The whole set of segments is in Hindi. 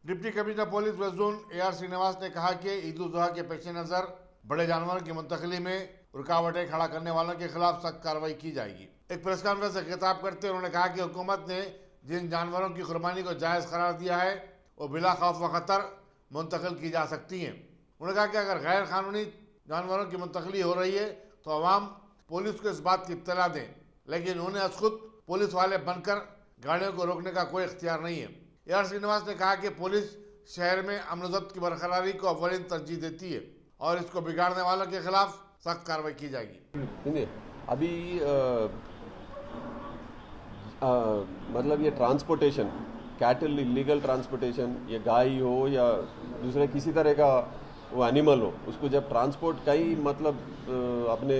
Deputy commissioner police west zone AR Srinivas ने कहा कि ईद उल जुहा के पेश नजर बड़े जानवरों की मुंतकली में रुकावटें खड़ा करने वालों के खिलाफ सख्त कार्रवाई की जाएगी। एक प्रेस कॉन्फ्रेंस से खिताब करते हुए उन्होंने कहा कि हुकूमत ने जिन जानवरों की कुर्बानी को जायज़ करार दिया है वो बिला खौफ व खतर मुंतकिल की जा सकती हैं। उन्होंने कहा कि अगर गैर कानूनी जानवरों की मुंतकली हो रही है तो अवाम पुलिस को इस बात की इत्तला दें, लेकिन उन्हें अज खुद पुलिस वाले बनकर गाड़ियों को रोकने का कोई इख्तियार नहीं है। AR श्रीनिवास ने कहा कि पुलिस शहर में अमन ज़ब्त की बरकरारी को अव्वलीन तरजीह देती है और इसको बिगाड़ने वालों के खिलाफ सख्त कार्रवाई की जाएगी। अभी मतलब ये ट्रांसपोर्टेशन, कैटल इलीगल ट्रांसपोर्टेशन, ये गाय हो या दूसरे किसी तरह का वो एनिमल हो, उसको जब ट्रांसपोर्ट कई मतलब अपने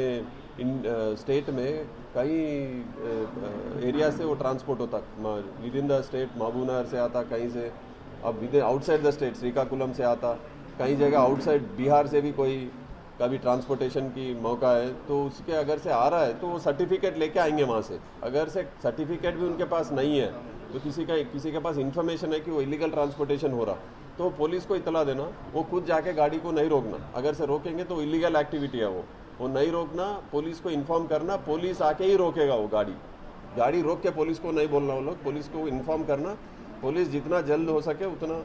स्टेट में कई एरिया से वो ट्रांसपोर्ट होता, with in the state Mahbubnagar से आता, कहीं से अब with outside the state Srikakulam से आता, कई जगह आउटसाइड बिहार से भी कोई कभी ट्रांसपोर्टेशन की मौका है तो उसके अगर से आ रहा है तो वो सर्टिफिकेट लेके आएंगे वहाँ से। अगर से सर्टिफिकेट भी उनके पास नहीं है तो किसी के पास इंफॉर्मेशन है कि वो इलीगल ट्रांसपोर्टेशन हो रहा तो पुलिस को इतला देना, वो खुद जाके गाड़ी को नहीं रोकना। अगर से रोकेंगे तो इलीगल एक्टिविटी है वो नहीं रोकना, पुलिस को इन्फॉर्म करना, पुलिस आके ही रोकेगा वो गाड़ी रोक के पुलिस को नहीं बोलना, वो लोग पुलिस को इन्फॉर्म करना, पुलिस जितना जल्द हो सके उतना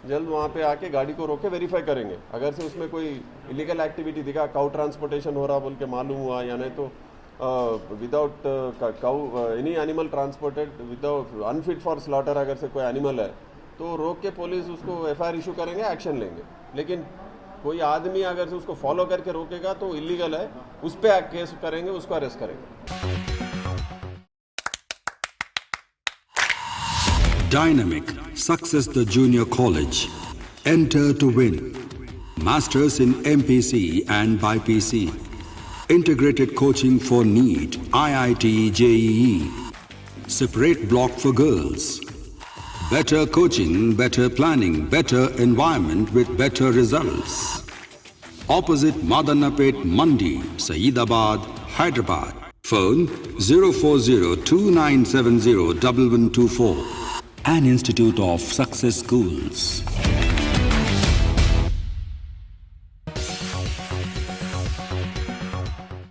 जल्द वहाँ पे आके गाड़ी को रोक के वेरीफाई करेंगे। अगर से उसमें कोई इलीगल एक्टिविटी दिखा, काउ ट्रांसपोर्टेशन हो रहा बोल के मालूम हुआ या नहीं तो without cow any animal transported without unfit for slaughter अगर से कोई एनिमल है तो रोक के पुलिस उसको FIR इशू करेंगे, एक्शन लेंगे। लेकिन कोई आदमी अगर से उसको फॉलो करके रोकेगा तो इलीगल है, उस पर केस करेंगे, उसको अरेस्ट करेंगे। Dynamic Success the Junior College. Enter to win. Masters in MPC and BPC. Integrated coaching for NEET, IIT, JEE. Separate block for girls. Better coaching, better planning, better environment with better results. Opposite Madanapet Mandi, Saeedabad, Hyderabad. Phone 04029701124. An institute of success schools.